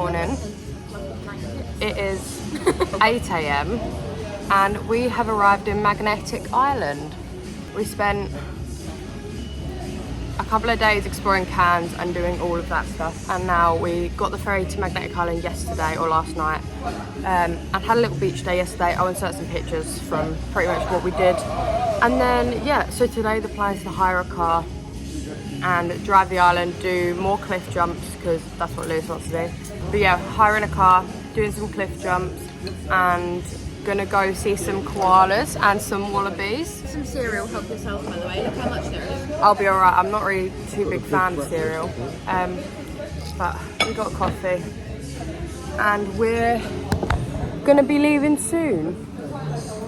morning. It is 8 AM and we have arrived in Magnetic Island. We spent a couple of days exploring Cairns and doing all of that stuff, and now we got the ferry to Magnetic Island yesterday or last night, and had a little beach day yesterday. I'll insert some pictures from pretty much what we did, and then yeah, so today the plan is to hire a car and drive the island, do more cliff jumps because that's what Lewis wants to do. But yeah, hiring a car, doing some cliff jumps, and gonna go see some koalas and some wallabies. Some cereal, help yourself by the way, look how much there is. I'll be alright, I'm not really too big fan of cereal. But we got coffee and we're gonna be leaving soon.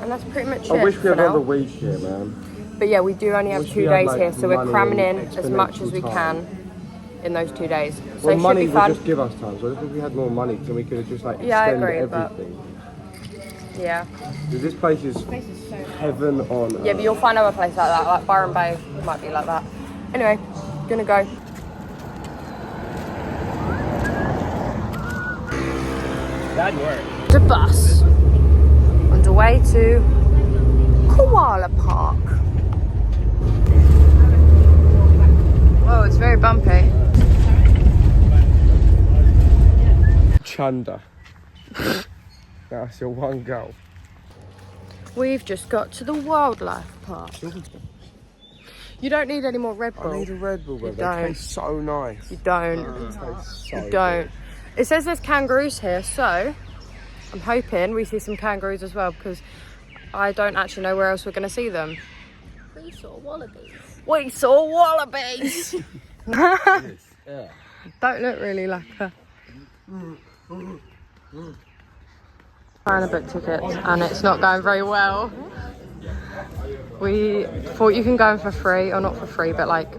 And that's pretty much it. I wish we had now. another week here, man. But yeah, we do only have 2 days here, so we're cramming in as much as we can in those 2 days. So well, it money should be fun. would just give us time, so if we had more money, then we could have just like Yeah, I extend agree, everything. Yeah. Because this place is heaven on earth. Yeah, but you'll find other places like that, like Byron Bay might be like that. Anyway, gonna go. Bad work. The bus on the way to Koala Park. Whoa, it's very bumpy. Chanda. That's your one goal. We've just got to the wildlife park. You don't need any more Red Bull. I need a Red Bull, but they don't. taste so nice. You don't. You Don't. It says there's kangaroos here, so I'm hoping we see some kangaroos as well, because I don't actually know where else we're going to see them. We saw wallabies. We saw wallabies! Yeah. Don't look really like a... Trying to book tickets and it's not going very well. We thought you can go in for free, or not for free, but like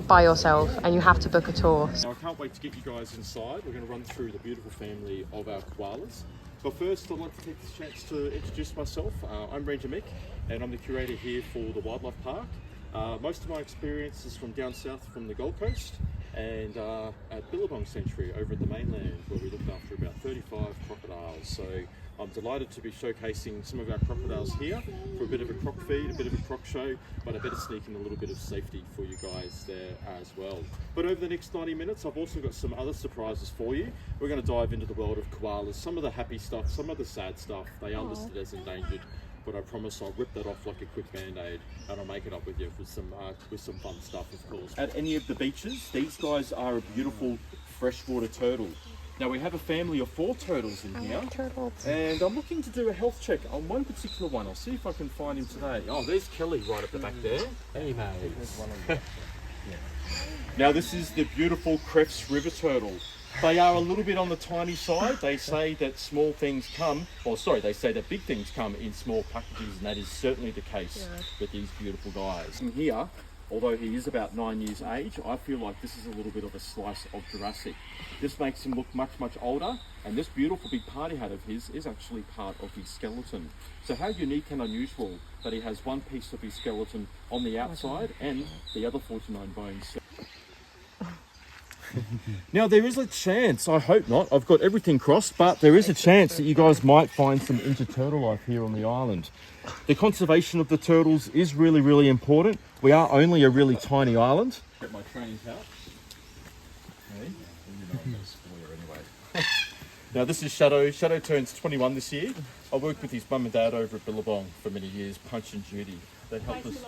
by yourself, and you have to book a tour. Now, I can't wait to get you guys inside. We're going to run through the beautiful family of our koalas. But first, I'd like to take this chance to introduce myself. I'm Ranger Mick, and I'm the curator here for the Wildlife Park. Most of my experience is from down south from the Gold Coast, and at Billabong Sanctuary over at the mainland, where we looked after about 35 crocodiles. So I'm delighted to be showcasing some of our crocodiles here for a bit of a croc feed, a bit of a croc show, but I better sneak in a little bit of safety for you guys there as well. But over the next 90 minutes, I've also got some other surprises for you. We're going to dive into the world of koalas, some of the happy stuff, some of the sad stuff. They are listed as endangered, but I promise I'll rip that off like a quick band-aid, and I'll make it up with you with some fun stuff, of course. At any of the beaches, these guys are a beautiful freshwater turtle. Now we have a family of 4 turtles in here, and I'm looking to do a health check on one particular one. I'll see if I can find him today. Oh, there's Kelly right at the back there. Hey mate. Now this is the beautiful Crefts River turtle. They are a little bit on the tiny side. They say that small things come, they say that big things come in small packages, and that is certainly the case with these beautiful guys. And here, although he is about 9 years age, I feel like this is a little bit of a slice of Jurassic. This makes him look much, much older, and this beautiful big party hat of his is actually part of his skeleton. So how unique and unusual that he has one piece of his skeleton on the outside and the other 49 bones. Now there is a chance, I hope not, I've got everything crossed, but there is a chance that you guys might find some interturtle life here on the island. The conservation of the turtles is really, really important. We are only a really tiny island. Get my trains out. Okay. Anyway. Now this is Shadow. Shadow turns 21 this year. I worked with his mum and dad over at Billabong for many years, Punch and Judy. They helped us.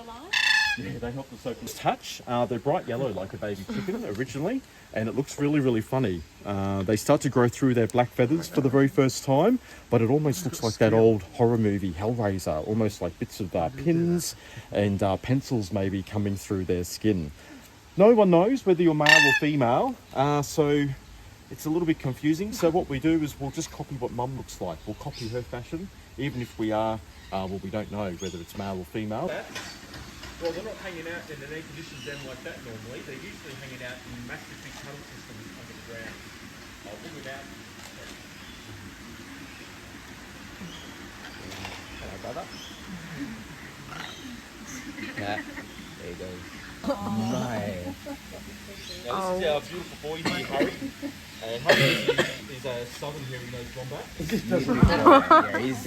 Yeah, they helped us open this hatch. They're bright yellow like a baby chicken originally, and it looks really, really funny. They start to grow through their black feathers for the very first time, but it almost looks like that old horror movie Hellraiser, almost like bits of pins and pencils maybe coming through their skin. No one knows whether you're male or female, so it's a little bit confusing. So what we do is we'll just copy what mum looks like. We'll copy her fashion, even if we are, we don't know whether it's male or female. Well, they're not hanging out in an air-conditioned den like that normally. They're usually hanging out in massive big tunnel systems under the ground. I'll pull it out. Hello, brother. Yeah, there you go. Oh, nice. Now, this is our beautiful boy here, Harry. And Harry is southern hairy-nosed wombat. Yeah, he's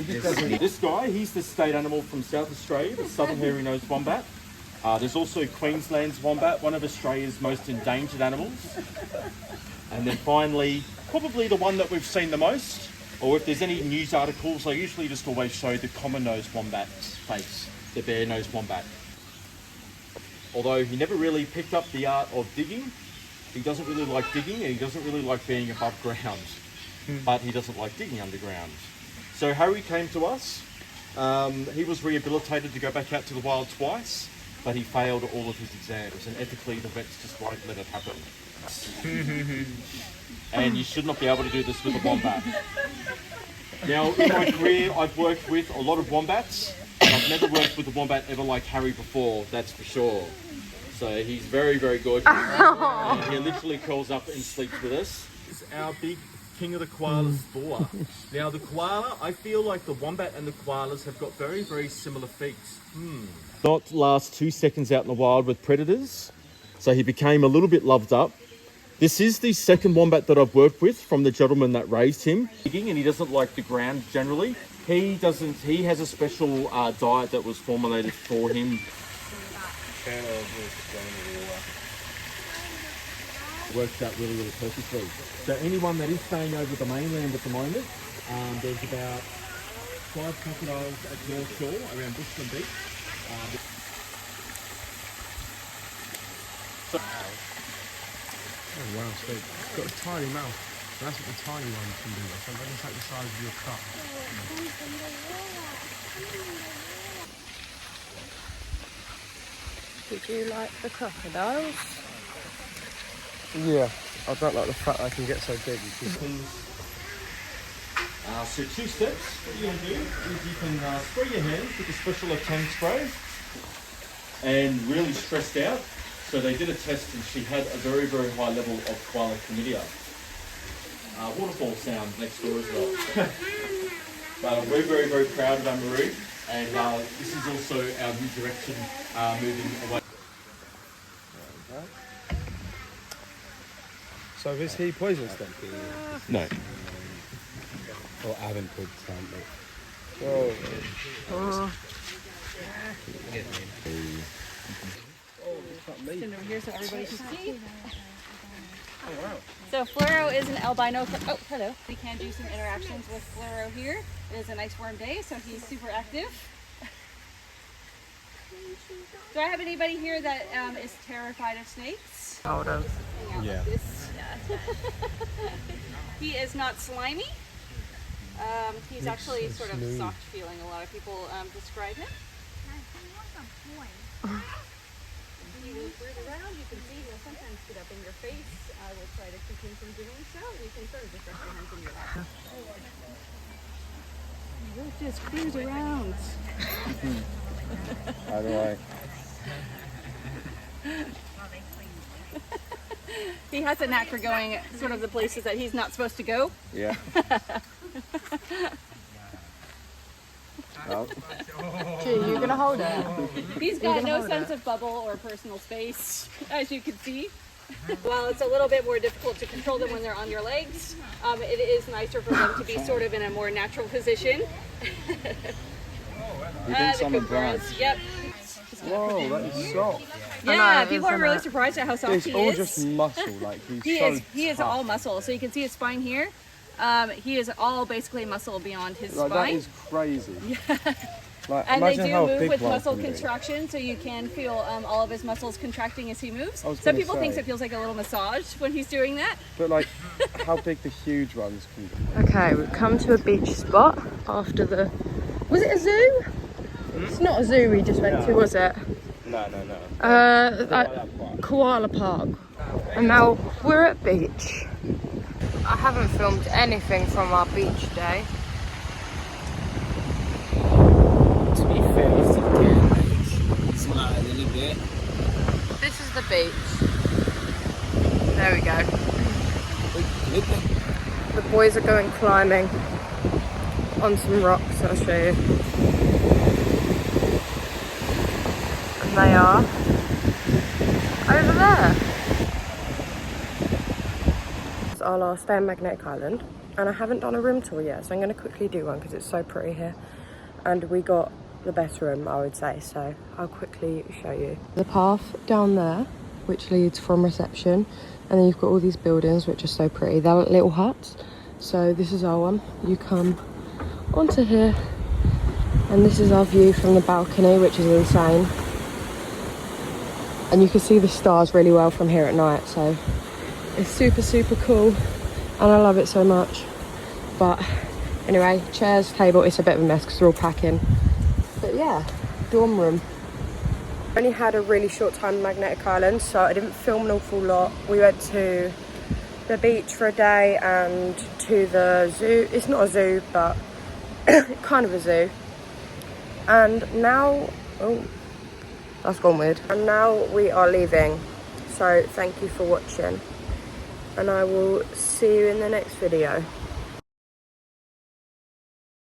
This guy, he's the state animal from South Australia, the southern hairy-nosed wombat. There's also Queensland's wombat, one of Australia's most endangered animals. And then finally, probably the one that we've seen the most, or if there's any news articles, I usually just always show the common-nosed wombat's face, the bare-nosed wombat. Although he never really picked up the art of digging, he doesn't really like digging and he doesn't really like being above ground, but he doesn't like digging underground. So Harry came to us. He was rehabilitated to go back out to the wild twice, but he failed all of his exams, and ethically the vets just won't let it happen. And you should not be able to do this with a wombat. Now, in my career, I've worked with a lot of wombats. I've never worked with a wombat ever like Harry before, that's for sure. So he's very, very gorgeous. And he literally curls up and sleeps with us. This is our big king of the koalas, Boa. Now, the koala, I feel like the wombat and the koalas have got very, very similar feet. Not last 2 seconds out in the wild with predators, so he became a little bit loved up. This is the second wombat that I've worked with from the gentleman that raised him. And he doesn't like the ground generally. He has a special diet that was formulated for him. Works out really, really perfectly. So anyone that is staying over the mainland at the moment, there's about 5 crocodiles at North Shore around Bushman Beach. Oh wow, so it's got a tiny mouth. That's what the tiny ones can do. So it's like the size of your cup. Did you like the crocodiles? Yeah, I don't like the fact I can get so big. So 2 steps, what you're going to do is you can spray your hands with a special tank spray and really stressed out. So they did a test and she had a very, very high level of koala chlamydia. Waterfall sound next door as well. But we're very, very proud of Amaru, and this is also our new direction moving away. So is he poisonous then? No. Or haven't put something? Stand over here so everybody can see. So Floro is an albino. Oh, hello. We can do some interactions with Floro here. It is a nice warm day, so he's super active. Do I have anybody here that is terrified of snakes? Hold on. Yeah. He is not slimy. He's actually sort of soft feeling. A lot of people describe him. He will breathe around. You can see he'll sometimes get up in your face. I will try to keep him from doing so. You can sort of just rest your hands in your lap. He'll just cruise around. How do I? He has a knack for going sort of the places that he's not supposed to go. Yeah. Oh. Gee, you gonna hold it? He's got no sense of bubble or personal space, as you can see. While it's a little bit more difficult to control them when they're on your legs, it is nicer for them to be sort of in a more natural position. You think someone blind? Yep. Whoa, that is soft. Yeah, know, people are isn't really it? surprised at how soft It's he all is. just muscle, like He is tough. all muscle. So you can see his spine here. He is all basically muscle beyond his Like, spine. that is crazy. Like, And they imagine do how move big with one muscle can be. contraction, so you can feel all of his muscles contracting as he moves. I was Some gonna people think say. it feels like a little massage when he's doing that. But like, how big the huge ones can be. Okay, we've come to a beach spot after the... Was it a zoo? It's not a zoo we just went to, was it? No. Koala Park. And now we're at beach. I haven't filmed anything from our beach day. To be fair, it's like a little bit. This is the beach. There we go. The boys are going climbing on some rocks, I'll show you. And they are over there. It's our last day on Magnetic Island. and I haven't done a room tour yet, so I'm going to quickly do one because it's so pretty here. And we got the best room, I would say, so I'll quickly show you. The path down there, which leads from reception, and then you've got all these buildings which are so pretty. They're like little huts. So this is our one. You come onto here, and this is our view from the balcony, which is insane. And you can see the stars really well from here at night, so it's super, super cool, and I love it so much. But anyway, chairs, table, it's a bit of a mess because we're all packing. But yeah, dorm room. I only had a really short time in Magnetic Island, so I didn't film an awful lot. We went to the beach for a day and to the zoo. It's not a zoo, but kind of a zoo. And now, oh, that's gone weird. And now we are leaving. So thank you for watching, and I will see you in the next video.